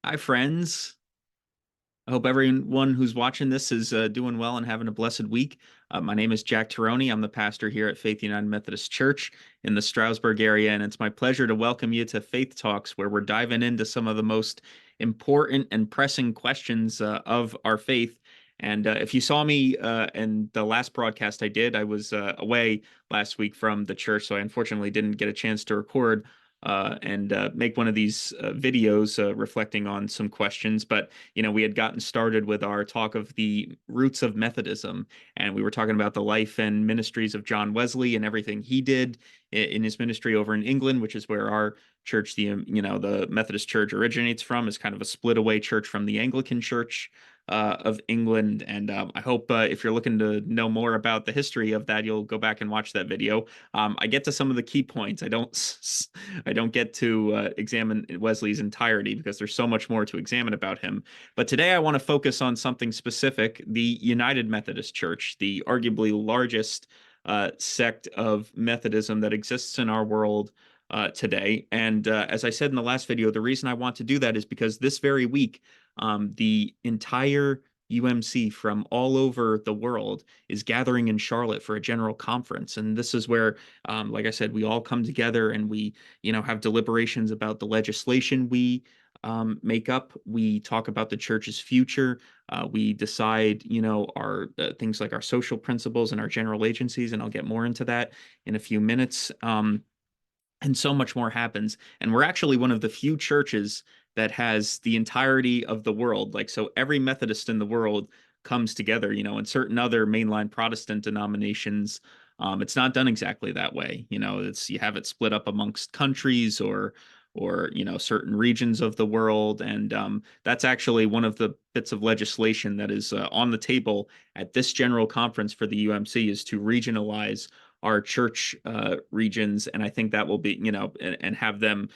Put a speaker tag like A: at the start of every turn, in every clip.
A: Hi, friends. I hope everyone who's watching this is doing well and having a blessed week. My name is Jack Teroni. I'm the pastor here at Faith United Methodist Church in the Stroudsburg area, and it's my pleasure to welcome you to Faith Talks, where we're diving into some of the most important and pressing questions of our faith. And if you saw me in the last broadcast I did, I was away last week from the church, so I unfortunately didn't get a chance to record and make one of these videos reflecting on some questions. But, we had gotten started with our talk of the roots of Methodism, and we were talking about the life and ministries of John Wesley and everything he did in his ministry over in England, which is where our church, the Methodist Church originates from, is kind of a split away church from the Anglican Church of England. And I hope if you're looking to know more about the history of that, you'll go back and watch that video. I get to some of the key points. I don't get to examine Wesley's entirety because there's so much more to examine about him. But today I want to focus on something specific: the United Methodist Church, the arguably largest sect of Methodism that exists in our world today. And as I said in the last video, the reason I want to do that is because this very week, the entire UMC from all over the world is gathering in Charlotte for a general conference. And this is where, like I said, we all come together and we, have deliberations about the legislation we make up. We talk about the church's future. We decide, our things like our social principles and our general agencies. And I'll get more into that in a few minutes. And so much more happens. And we're actually one of the few churches that has the entirety of the world. Like, so every Methodist in the world comes together, in certain other mainline Protestant denominations. It's not done exactly that way. You have it split up amongst countries or certain regions of the world. And that's actually one of the bits of legislation that is on the table at this general conference for the UMC, is to regionalize our church regions. And I think that will be, and have them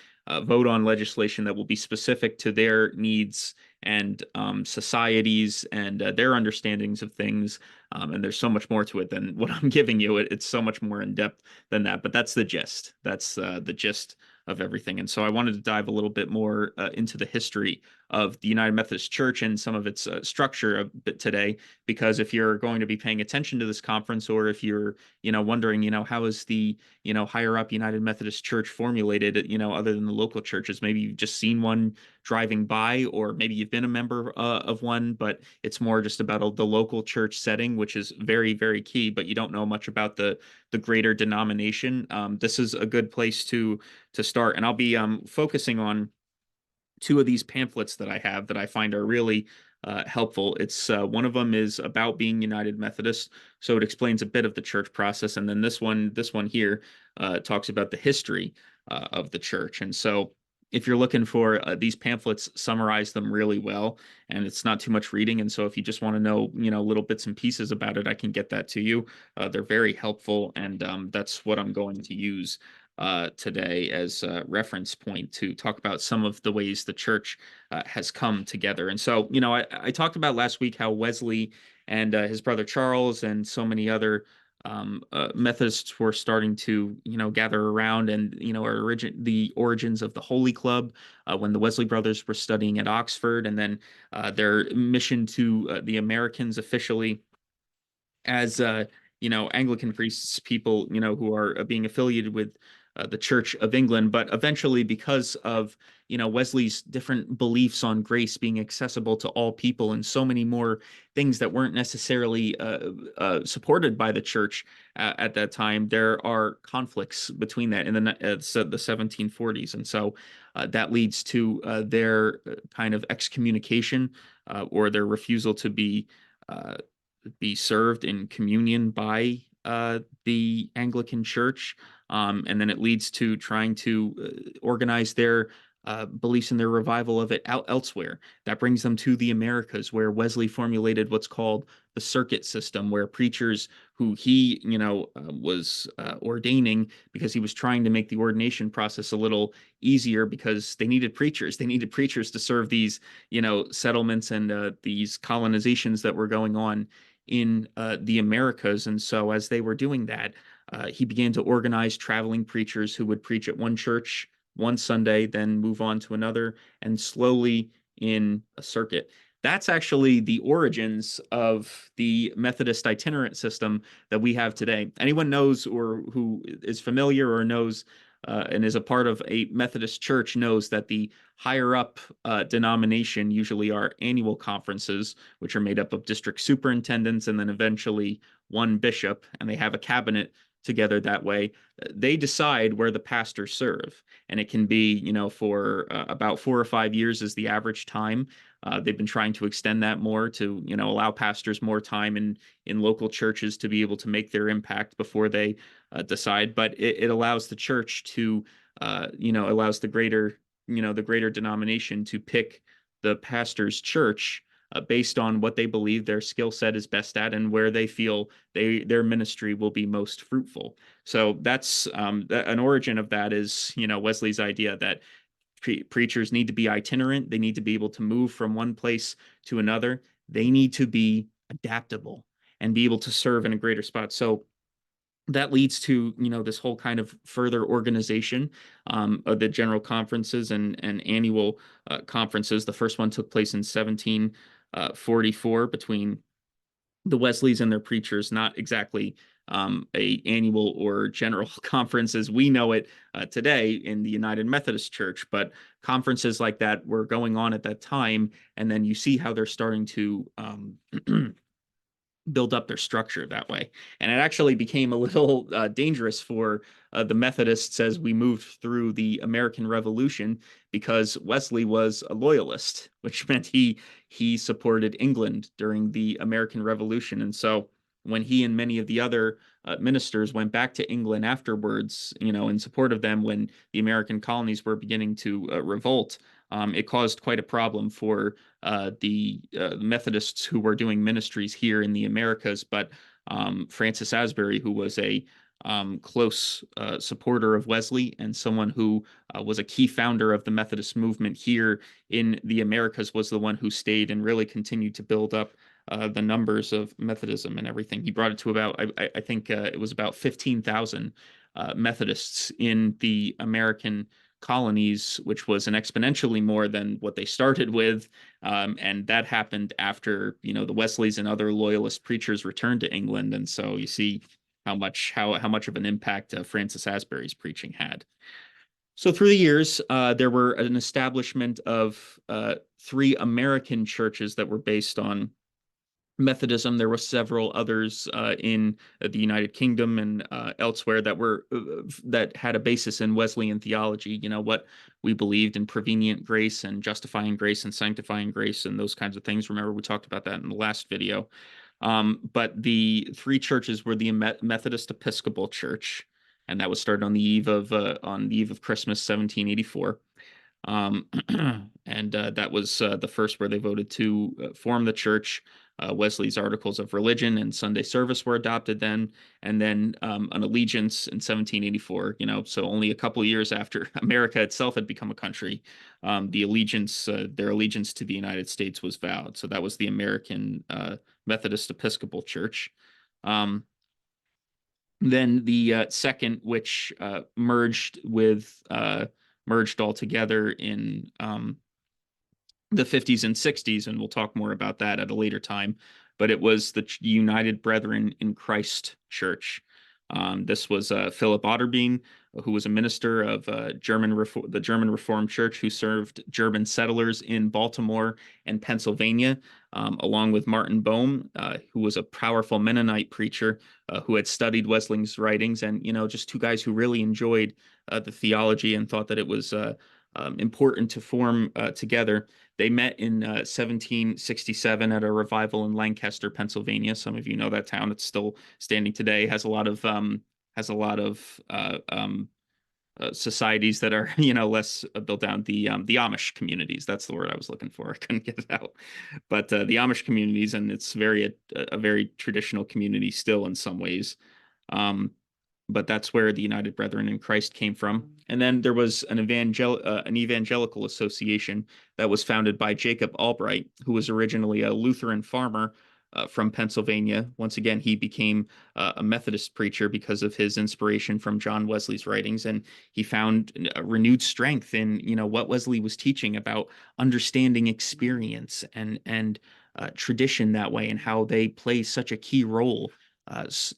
A: vote on legislation that will be specific to their needs and societies and their understandings of things. And there's so much more to it than what I'm giving you. It's so much more in depth than that. But that's the gist. That's the gist of everything. And so I wanted to dive a little bit more into the history of the United Methodist Church and some of its structure a bit today, because if you're going to be paying attention to this conference, or if you're, wondering, how is the, higher up United Methodist Church formulated, other than the local churches, maybe you've just seen one driving by, or maybe you've been a member of one, but it's more just about the local church setting, which is very, very key, but you don't know much about the greater denomination. This is a good place to start. And I'll be focusing on two of these pamphlets that I have that I find are really helpful. It's one of them is about being United Methodist, so it explains a bit of the church process, and then this one here talks about the history of the church. And so, if you're looking for these pamphlets, summarize them really well, and it's not too much reading. And so, if you just want to know, little bits and pieces about it, I can get that to you. They're very helpful, and that's what I'm going to use today as a reference point to talk about some of the ways the church has come together. And so, I talked about last week how Wesley and his brother Charles and so many other Methodists were starting to, gather around, and, the origins of the Holy Club when the Wesley brothers were studying at Oxford, and then their mission to the Americans officially as Anglican priests, people who are being affiliated with the Church of England. But eventually, because of Wesley's different beliefs on grace being accessible to all people, and so many more things that weren't necessarily supported by the church at that time, there are conflicts between that in the 1740s, and so that leads to their kind of excommunication, or their refusal to be served in communion by the Anglican Church. And then it leads to trying to organize their beliefs in their revival of it elsewhere. That brings them to the Americas, where Wesley formulated what's called the circuit system, where preachers who he, was ordaining, because he was trying to make the ordination process a little easier, because they needed preachers. They needed preachers to serve these, settlements and these colonizations that were going on in the Americas. And so as they were doing that, he began to organize traveling preachers who would preach at one church one Sunday, then move on to another, and slowly in a circuit. That's actually the origins of the Methodist itinerant system that we have today. Anyone knows or who is familiar or knows and is a part of a Methodist church knows that the higher up denomination usually are annual conferences, which are made up of district superintendents and then eventually one bishop, and they have a cabinet together that way. They decide where the pastors serve, and it can be, for about 4 or 5 years is the average time. They've been trying to extend that more to, allow pastors more time in local churches to be able to make their impact before they decide. But it allows the church to, allows the greater denomination to pick the pastor's church based on what they believe their skill set is best at and where they feel their ministry will be most fruitful. So that's an origin of that is, Wesley's idea that preachers need to be itinerant. They need to be able to move from one place to another. They need to be adaptable and be able to serve in a greater spot. So that leads to, this whole kind of further organization of the general conferences and annual conferences. The first one took place in 1744 between the Wesleys and their preachers, not exactly a annual or general conference as we know it today in the United Methodist Church, but conferences like that were going on at that time, and then you see how they're starting to build up their structure that way. And it actually became a little dangerous for the Methodists as we moved through the American Revolution, because Wesley was a loyalist, which meant he supported England during the American Revolution. And so when he and many of the other ministers went back to England afterwards, in support of them when the American colonies were beginning to revolt, it caused quite a problem for the Methodists who were doing ministries here in the Americas. But Francis Asbury, who was a close supporter of Wesley and someone who was a key founder of the Methodist movement here in the Americas, was the one who stayed and really continued to build up the numbers of Methodism and everything. He brought it to about, I think it was about 15,000 Methodists in the American colonies, which was an exponentially more than what they started with. And that happened after, the Wesleys and other loyalist preachers returned to England. And so you see how much of an impact Francis Asbury's preaching had. So through the years, there were an establishment of 3 American churches that were based on Methodism. There were several others in the United Kingdom and elsewhere that had a basis in Wesleyan theology. What we believed in prevenient grace and justifying grace and sanctifying grace and those kinds of things. Remember, we talked about that in the last video. But the 3 churches were the Methodist Episcopal Church, and that was started on the eve of Christmas, 1784. And that was the first where they voted to form the church. Wesley's Articles of Religion and Sunday service were adopted then, and then an allegiance in 1784. So only a couple of years after America itself had become a country, their allegiance to the United States was vowed. So that was the American Methodist Episcopal Church. Then the second, which merged all together in the 50s and 60s, and we'll talk more about that at a later time, but it was the United Brethren in Christ Church. This was Philip Otterbein, who was a minister of the German Reformed Church, who served German settlers in Baltimore and Pennsylvania, along with Martin Bohm, who was a powerful Mennonite preacher who had studied Wesley's writings, and just 2 guys who really enjoyed the theology and thought that it was important to form together. They met in 1767 at a revival in Lancaster, Pennsylvania. Some of you know that town. It's still standing today. Has a lot of societies that are less built down. The Amish communities. That's the word I was looking for. I couldn't get it out. But the Amish communities, and it's a very traditional community still in some ways. But that's where the United Brethren in Christ came from. And then there was an evangelical association that was founded by Jacob Albright, who was originally a Lutheran farmer from Pennsylvania. Once again, he became a Methodist preacher because of his inspiration from John Wesley's writings, and he found renewed strength in what Wesley was teaching about understanding experience and tradition that way, and how they play such a key role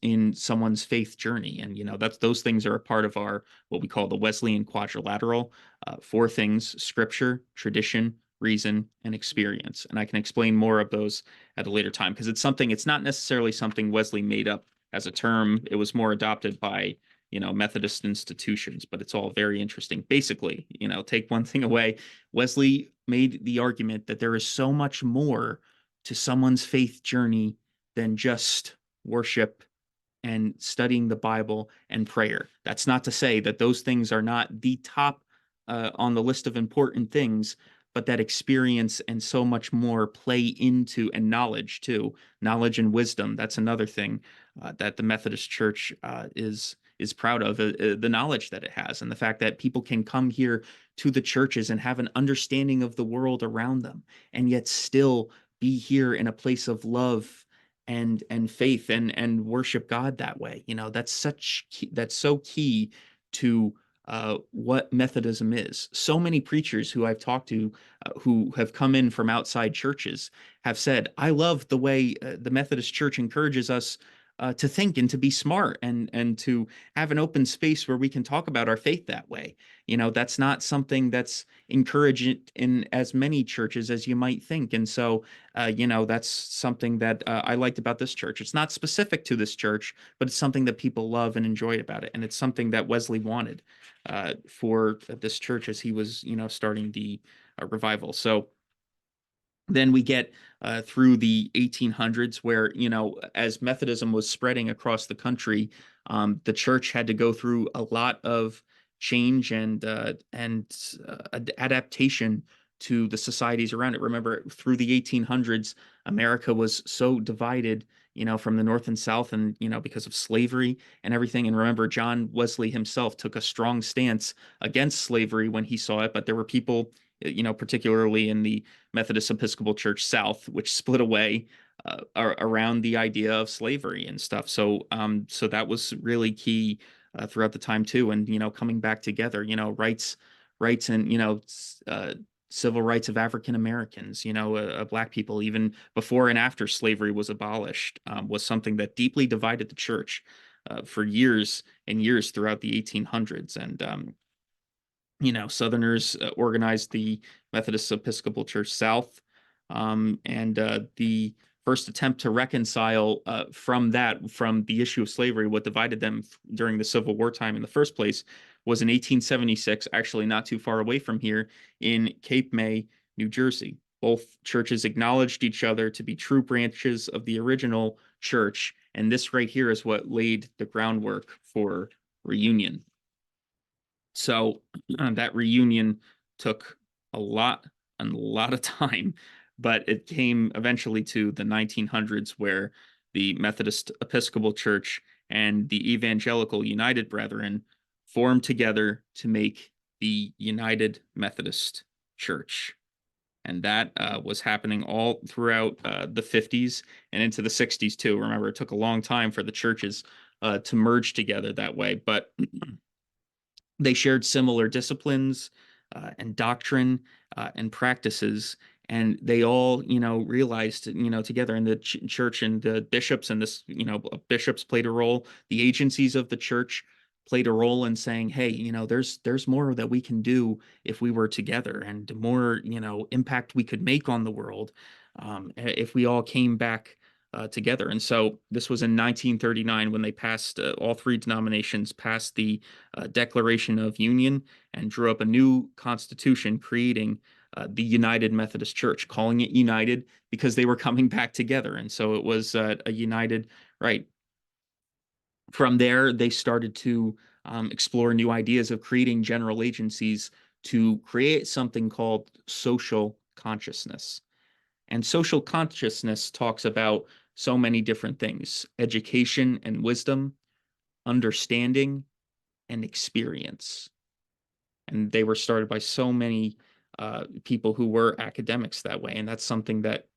A: in someone's faith journey. And that's those things are a part of our what we call the Wesleyan quadrilateral. Four things: scripture, tradition, reason, and experience. And I can explain more of those at a later time, because it's not necessarily something Wesley made up as a term. It was more adopted by Methodist institutions, but it's all very interesting. Basically, take one thing away: Wesley made the argument that there is so much more to someone's faith journey than just worship and studying the Bible and prayer. That's not to say that those things are not the top on the list of important things, but that experience and so much more play into, and knowledge too, knowledge and wisdom. That's another thing that the Methodist Church is proud of, the knowledge that it has, and the fact that people can come here to the churches and have an understanding of the world around them, and yet still be here in a place of love and faith and worship God that way. That's so key to what Methodism is. So many preachers who I've talked to who have come in from outside churches have said, "I love the way the Methodist Church encourages us to think and to be smart and to have an open space where we can talk about our faith that way." That's not something that's encouraged in as many churches as you might think. And so, that's something that I liked about this church. It's not specific to this church, but it's something that people love and enjoy about it. And it's something that Wesley wanted for this church as he was, starting the revival. So then we get through the 1800s, where as Methodism was spreading across the country, the church had to go through a lot of change and adaptation to the societies around it. Remember, through the 1800s, America was so divided, from the North and South, and because of slavery and everything. And remember, John Wesley himself took a strong stance against slavery when he saw it, but there were people, particularly in the Methodist Episcopal Church South, which split away around the idea of slavery and stuff. So that was really key throughout the time too. And coming back together, rights, and civil rights of African Americans, Black people, even before and after slavery was abolished, was something that deeply divided the church for years and years throughout the 1800s. And Southerners organized the Methodist Episcopal Church South, and the first attempt to reconcile from the issue of slavery, what divided them during the Civil War time in the first place, was in 1876, actually not too far away from here, in Cape May, New Jersey. Both churches acknowledged each other to be true branches of the original church, and this right here is what laid the groundwork for reunion. So that reunion took a lot of time, but it came eventually to the 1900s, where the Methodist Episcopal Church and the Evangelical United Brethren formed together to make the United Methodist Church. And that was happening all throughout the 50s and into the 60s too. Remember, it took a long time for the churches to merge together that way, but they shared similar disciplines and doctrine and practices, and they all, realized, together in the church, and the bishops and this, bishops played a role. The agencies of the church played a role in saying, hey, there's more that we can do if we were together, and more, impact we could make on the world if we all came back together. And so this was in 1939 when they passed, all three denominations passed the Declaration of Union and drew up a new constitution, creating the United Methodist Church, calling it United because they were coming back together. And so it was a united, right? From there, they started to explore new ideas of creating general agencies to create something called social consciousness. And social consciousness talks about so many different things: education and wisdom, understanding, and experience. And they were started by so many people who were academics that way. And that's something that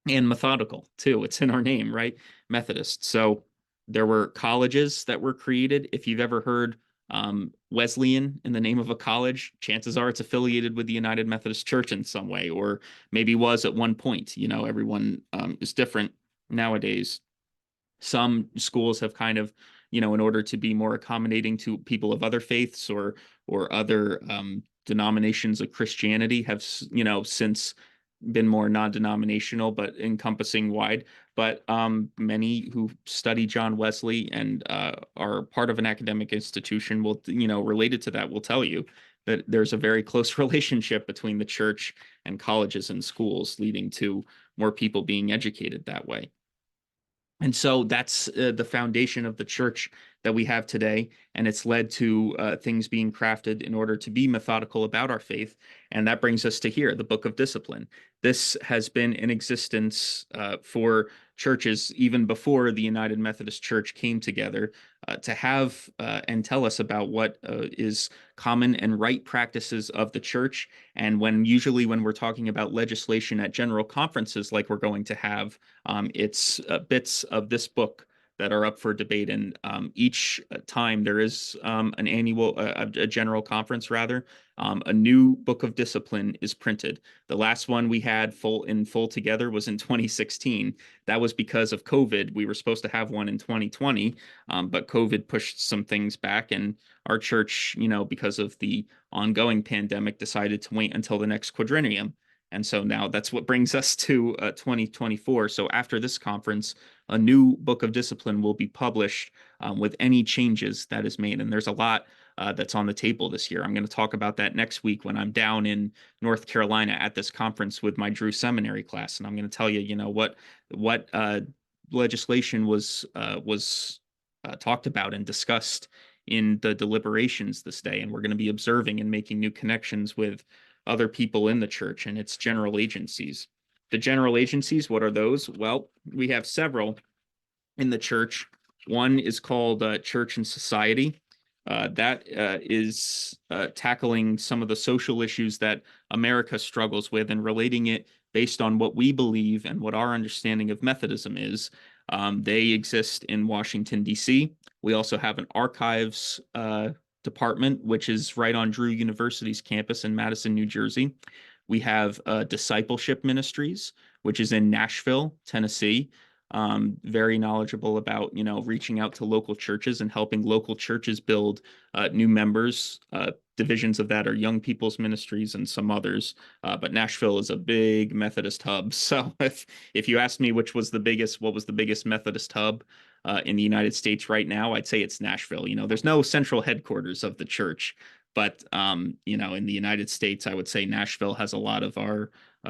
A: and methodical too. It's in our name, right? Methodist. So there were colleges that were created. If you've ever heard Wesleyan in the name of a college, chances are it's affiliated with the United Methodist Church in some way, or maybe was at one point. Everyone is different nowadays. Some schools have kind of, in order to be more accommodating to people of other faiths or other denominations of Christianity, have since been more non-denominational but encompassing wide. But many who study John Wesley and are part of an academic institution will, related to that, will tell you that there's a very close relationship between the church and colleges and schools, leading to more people being educated that way. And so that's the foundation of the church that we have today. And it's led to things being crafted in order to be methodical about our faith. And that brings us to here, the Book of Discipline. This has been in existence for churches even before the United Methodist Church came together to have and tell us about what is common and right practices of the church. And usually when we're talking about legislation at general conferences like we're going to have, it's bits of this book that are up for debate. And each time there is an annual, a general conference rather, a new book of discipline is printed. The last one we had full together was in 2016. That was because of COVID. We were supposed to have one in 2020, but COVID pushed some things back, and our church, because of the ongoing pandemic, decided to wait until the next quadrennium. And so now that's what brings us to 2024. So after this conference, a new book of discipline will be published with any changes that is made. And there's a lot that's on the table this year. I'm going to talk about that next week when I'm down in North Carolina at this conference with my Drew Seminary class, and I'm going to tell you, what legislation was talked about and discussed in the deliberations this day, and we're going to be observing and making new connections with other people in the church and its general agencies. The general agencies, what are those? Well, we have several in the church. One is called Church and Society. That is tackling some of the social issues that America struggles with and relating it based on what we believe and what our understanding of Methodism is. They exist in Washington, D.C. We also have an archives department, which is right on Drew University's campus in Madison, New Jersey. We have discipleship ministries, which is in Nashville, Tennessee. Very knowledgeable about, reaching out to local churches and helping local churches build new members. Divisions of that are young people's ministries and some others. But Nashville is a big Methodist hub. So if you ask me what was the biggest Methodist hub in the United States right now, I'd say it's Nashville. There's no central headquarters of the church, but in the United States, I would say Nashville has a lot of our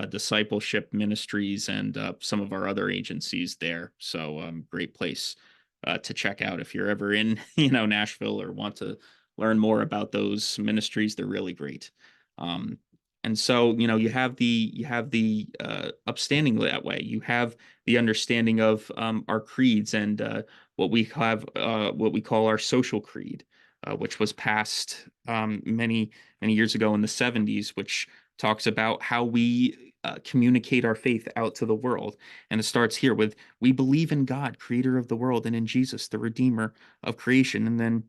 A: discipleship ministries and some of our other agencies there. So great place to check out if you're ever in, Nashville or want to learn more about those ministries. They're really great. And so, you have the upstanding that way. You have the understanding of our creeds and what we call our social creed, which was passed many years ago in the 70s, which talks about how we communicate our faith out to the world. And it starts here with, we believe in God, creator of the world, and in Jesus, the redeemer of creation. And then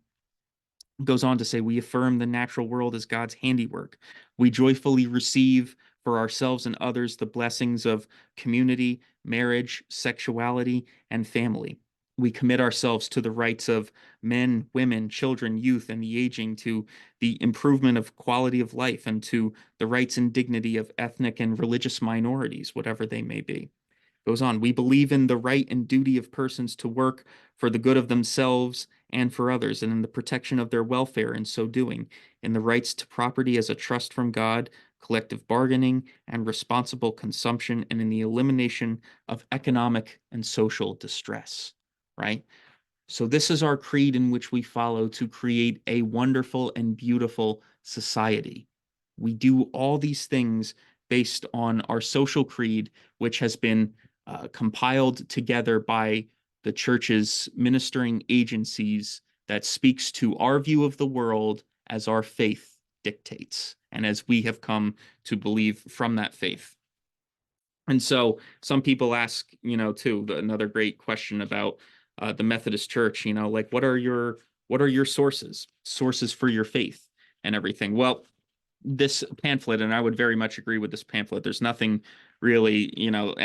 A: goes on to say, we affirm the natural world as God's handiwork. We joyfully receive for ourselves and others the blessings of community, marriage, sexuality, and family. We commit ourselves to the rights of men, women, children, youth, and the aging, to the improvement of quality of life, and to the rights and dignity of ethnic and religious minorities, whatever they may be. Goes on, we believe in the right and duty of persons to work for the good of themselves and for others, and in the protection of their welfare in so doing, in the rights to property as a trust from God, collective bargaining, and responsible consumption, and in the elimination of economic and social distress, right? So this is our creed in which we follow to create a wonderful and beautiful society. We do all these things based on our social creed, which has been compiled together by the church's ministering agencies, that speaks to our view of the world as our faith dictates and as we have come to believe from that faith. And so some people ask, too, another great question about the Methodist Church, like what are your sources for your faith and everything? Well, this pamphlet, and I would very much agree with this pamphlet. There's nothing really,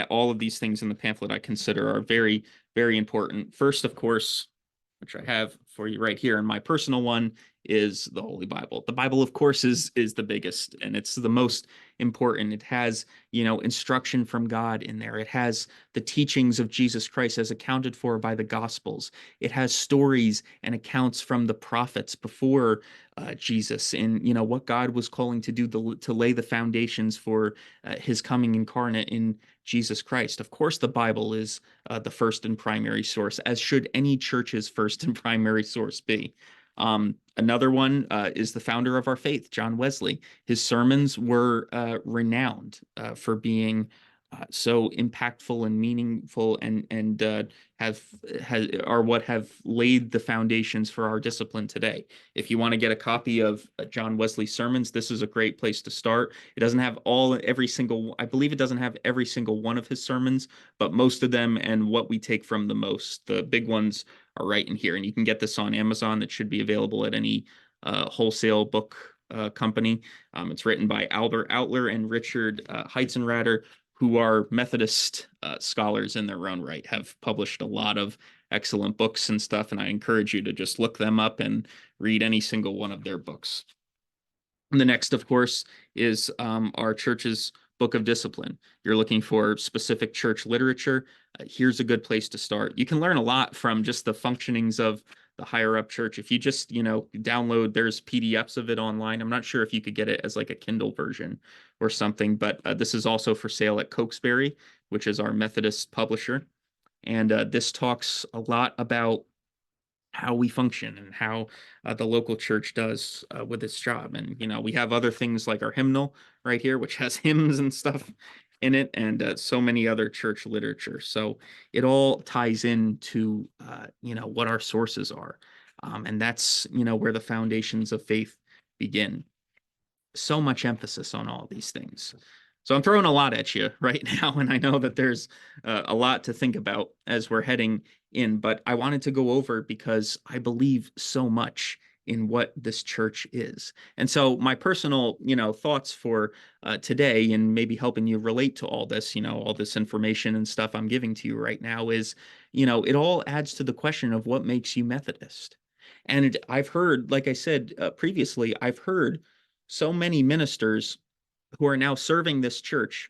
A: all of these things in the pamphlet I consider are very, very important. First, of course, which I have for you right here, and my personal one is the Holy Bible. The Bible, of course, is the biggest, and it's the most important. It has, instruction from God in there. It has the teachings of Jesus Christ as accounted for by the Gospels. It has stories and accounts from the prophets before Jesus, and what God was calling to do to lay the foundations for His coming incarnate in Jesus Christ. Of course, the Bible is the first and primary source, as should any church's first and primary source be. Another one is the founder of our faith, John Wesley. His sermons were renowned for being so impactful and meaningful, and are what have laid the foundations for our discipline today. If you want to get a copy of John Wesley's sermons, this is a great place to start. It doesn't have every single, I believe it doesn't have every single one of his sermons, but most of them, and what we take from the most, the big ones, are right in here. And you can get this on Amazon. It should be available at any wholesale book company. It's written by Albert Outler and Richard Heitzenrader, who are Methodist scholars in their own right, have published a lot of excellent books and stuff, and I encourage you to just look them up and read any single one of their books. And the next, of course, is our church's Book of Discipline. You're looking for specific church literature. Here's a good place to start. You can learn a lot from just the functionings of the higher up church. If you just, download, there's PDFs of it online. I'm not sure if you could get it as like a Kindle version or something, but this is also for sale at Cokesbury, which is our Methodist publisher. And this talks a lot about how we function and how the local church does with its job. And, we have other things like our hymnal right here, which has hymns and stuff in it, and so many other church literature. So it all ties into, what our sources are. And that's, where the foundations of faith begin. So much emphasis on all these things. So I'm throwing a lot at you right now, and I know that there's a lot to think about as we're heading in, but I wanted to go over because I believe so much in what this church is. And so my personal, thoughts for today, and maybe helping you relate to all this, all this information and stuff I'm giving to you right now is, it all adds to the question of what makes you Methodist. And I've heard, like I said previously, I've heard so many ministers who are now serving this church,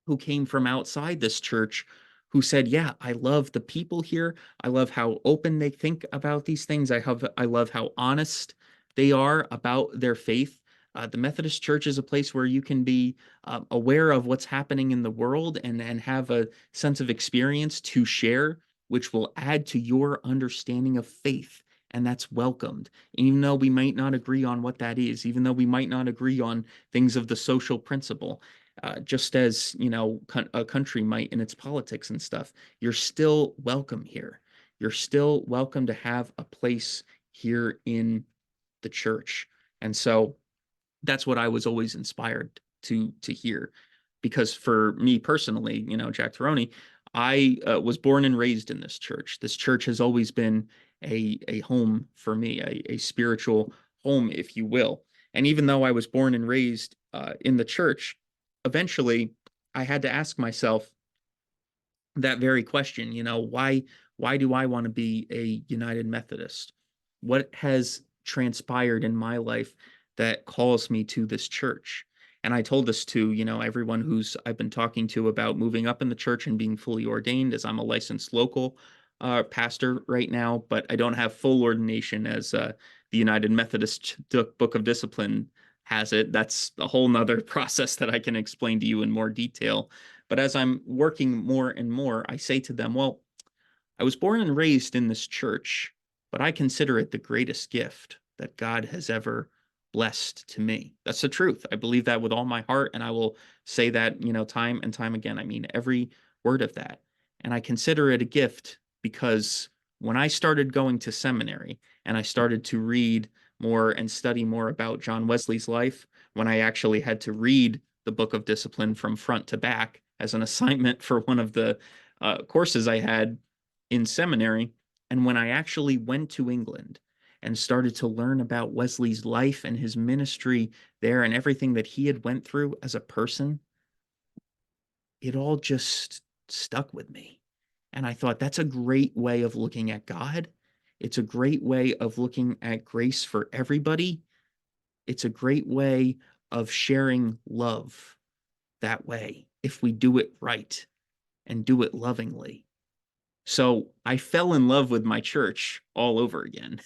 A: who came from outside this church, who said, yeah, I love the people here. I love how open they think about these things. I love how honest they are about their faith. The Methodist Church is a place where you can be aware of what's happening in the world, and have a sense of experience to share, which will add to your understanding of faith. And that's welcomed. Even though we might not agree on what that is, even though we might not agree on things of the social principle, just as, a country might in its politics and stuff, you're still welcome here. You're still welcome to have a place here in the church. And so that's what I was always inspired to hear. Because for me personally, Jack Taroni, I was born and raised in this church. This church has always been a home for me, a spiritual home, if you will. And even though I was born and raised in the church, eventually I had to ask myself that very question, why do I want to be a United Methodist? What has transpired in my life that calls me to this church? And I told this to, everyone who's I've been talking to about moving up in the church and being fully ordained, as I'm a licensed local pastor right now, but I don't have full ordination as the United Methodist Book of Discipline has it. That's a whole nother process that I can explain to you in more detail. But as I'm working more and more, I say to them, well, I was born and raised in this church, but I consider it the greatest gift that God has ever blessed to me. That's the truth. I believe that with all my heart, and I will say that, time and time again. I mean, every word of that. And I consider it a gift because when I started going to seminary and I started to read more and study more about John Wesley's life, when I actually had to read the Book of Discipline from front to back as an assignment for one of the courses I had in seminary. And when I actually went to England and started to learn about Wesley's life and his ministry there and everything that he had went through as a person, it all just stuck with me. And I thought that's a great way of looking at God. It's a great way of looking at grace for everybody. It's a great way of sharing love that way if we do it right and do it lovingly. So I fell in love with my church all over again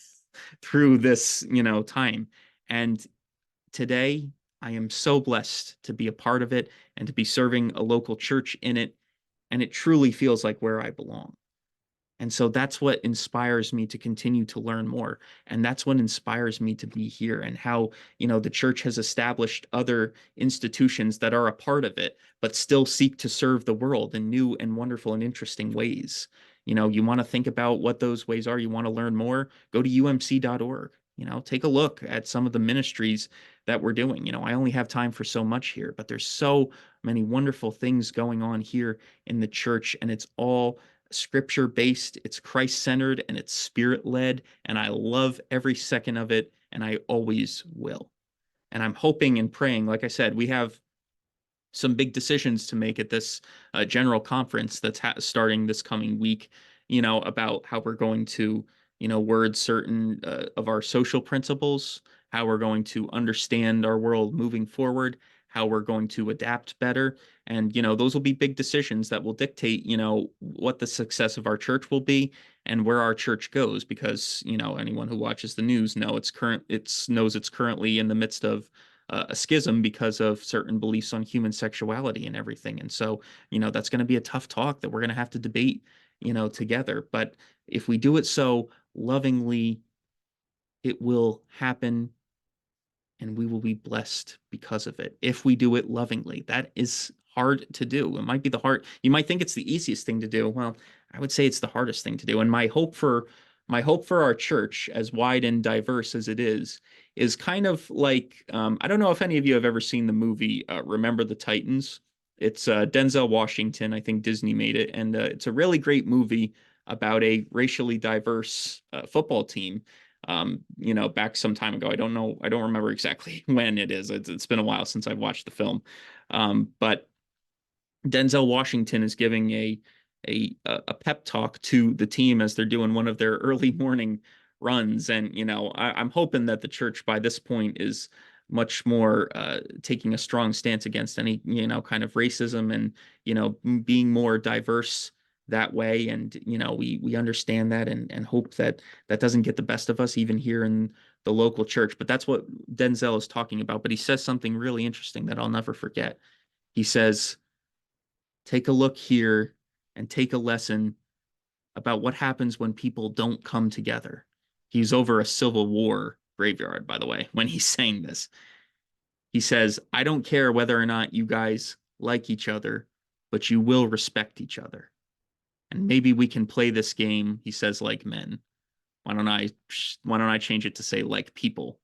A: through this, time. And today I am so blessed to be a part of it and to be serving a local church in it. And it truly feels like where I belong. And so that's what inspires me to continue to learn more. And that's what inspires me to be here and how, the church has established other institutions that are a part of it, but still seek to serve the world in new and wonderful and interesting ways. You want to think about what those ways are, you want to learn more, go to umc.org. Take a look at some of the ministries that we're doing. I only have time for so much here, but there's so many wonderful things going on here in the church, and it's all scripture based, it's Christ centered, and it's spirit led. And I love every second of it, and I always will. And I'm hoping and praying, like I said, we have some big decisions to make at this general conference that's starting this coming week, about how we're going to, word certain of our social principles, how we're going to understand our world moving forward, how we're going to adapt better. And, those will be big decisions that will dictate, what the success of our church will be and where our church goes. Because, anyone who watches the news knows it's currently in the midst of a schism because of certain beliefs on human sexuality and everything. And so, that's going to be a tough talk that we're going to have to debate, together. But if we do it so lovingly, it will happen and we will be blessed because of it. If we do it lovingly, that is hard to do. It might be you might think it's the easiest thing to do. Well, I would say it's the hardest thing to do. And my hope for our church, as wide and diverse as it is kind of like, I don't know if any of you have ever seen the movie Remember the Titans. It's Denzel Washington. I think Disney made it, and it's a really great movie about a racially diverse football team. Back some time ago. I don't know. I don't remember exactly when it is. It's been a while since I've watched the film. But Denzel Washington is giving a pep talk to the team as they're doing one of their early morning runs, and I'm hoping that the church by this point is much more taking a strong stance against any kind of racism and being more diverse that way. And we understand that and hope that that doesn't get the best of us even here in the local church. But that's what Denzel is talking about. But he says something really interesting that I'll never forget. He says, take a look here and take a lesson about what happens when people don't come together. He's over a Civil War graveyard, by the way, when he's saying this. He says, I don't care whether or not you guys like each other, but you will respect each other. And maybe we can play this game, he says, like men. Why don't I change it to say like people?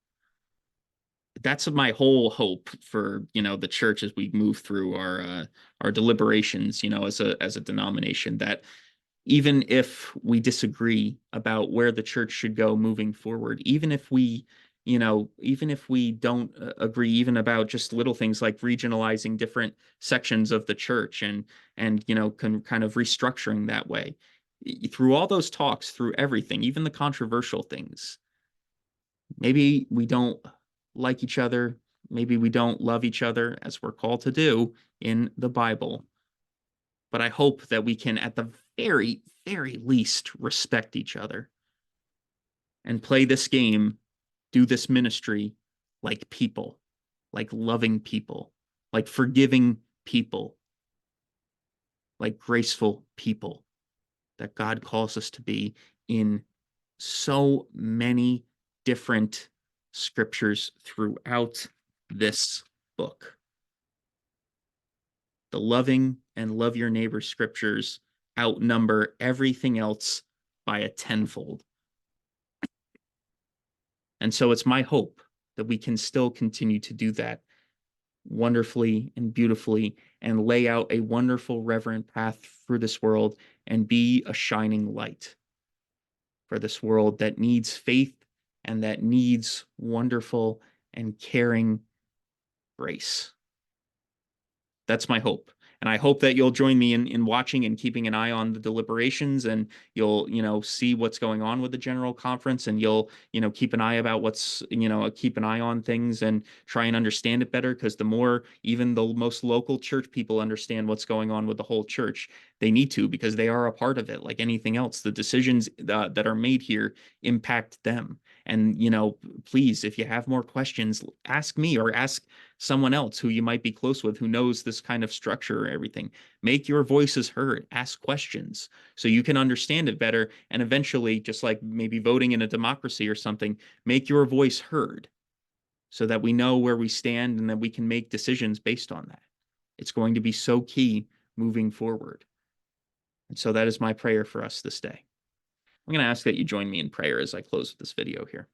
A: That's my whole hope for the church as we move through our deliberations, as a denomination, that even if we disagree about where the church should go moving forward, even if we don't agree even about just little things like regionalizing different sections of the church and can kind of restructuring that way, through all those talks, through everything, even the controversial things, maybe we don't like each other, maybe we don't love each other as we're called to do in the Bible, but I hope that we can, at the very, very least, respect each other and play this game, do this ministry like people, like loving people, like forgiving people, like graceful people that God calls us to be in so many different scriptures throughout this book. The loving and love your neighbor scriptures outnumber everything else by a tenfold. And so it's my hope that we can still continue to do that wonderfully and beautifully and lay out a wonderful, reverent path through this world and be a shining light for this world that needs faith and that needs wonderful and caring grace. That's my hope. And I hope that you'll join me in watching and keeping an eye on the deliberations, and you'll, see what's going on with the General Conference, and you'll, keep an eye about keep an eye on things and try and understand it better. Because the more even the most local church people understand what's going on with the whole church, they need to, because they are a part of it. Like anything else, the decisions that are made here impact them. And, please, if you have more questions, ask me or ask someone else who you might be close with who knows this kind of structure or everything. Make your voices heard, ask questions so you can understand it better. And eventually, just like maybe voting in a democracy or something, make your voice heard so that we know where we stand and that we can make decisions based on that. It's going to be so key moving forward. And so that is my prayer for us this day. I'm going to ask that you join me in prayer as I close this video here.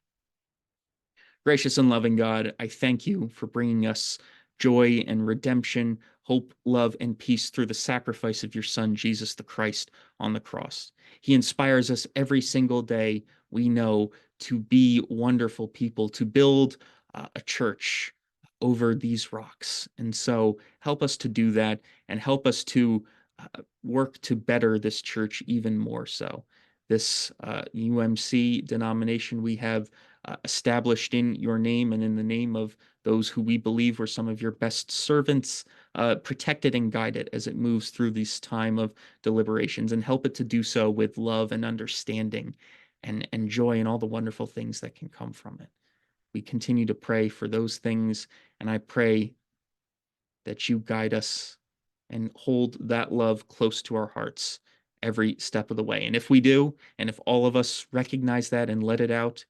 A: Gracious and loving God, I thank you for bringing us joy and redemption, hope, love, and peace through the sacrifice of your Son, Jesus the Christ, on the cross. He inspires us every single day, we know, to be wonderful people, to build a church over these rocks. And so help us to do that and help us to work to better this church even more so. This UMC denomination we have established in your name and in the name of those who we believe were some of your best servants, protect it and guide it as it moves through this time of deliberations, and help it to do so with love and understanding and joy and all the wonderful things that can come from it. We continue to pray for those things, and I pray that you guide us and hold that love close to our hearts every step of the way. And if we do, and if all of us recognize that and let it out,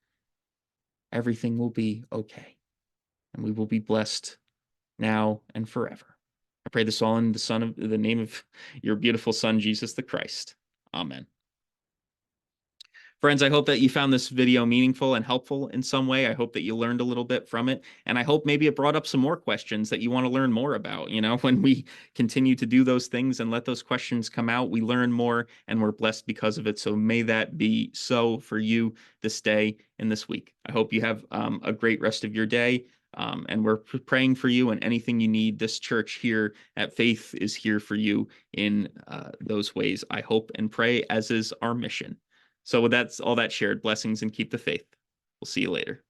A: everything will be okay. And we will be blessed now and forever. I pray this all in the name of your beautiful Son, Jesus the Christ. Amen. Friends, I hope that you found this video meaningful and helpful in some way. I hope that you learned a little bit from it. And I hope maybe it brought up some more questions that you want to learn more about. When we continue to do those things and let those questions come out, we learn more and we're blessed because of it. So may that be so for you this day and this week. I hope you have a great rest of your day. And we're praying for you, and anything you need. This church here at Faith is here for you in those ways. I hope and pray, as is our mission. So with that, all that shared, blessings and keep the faith. We'll see you later.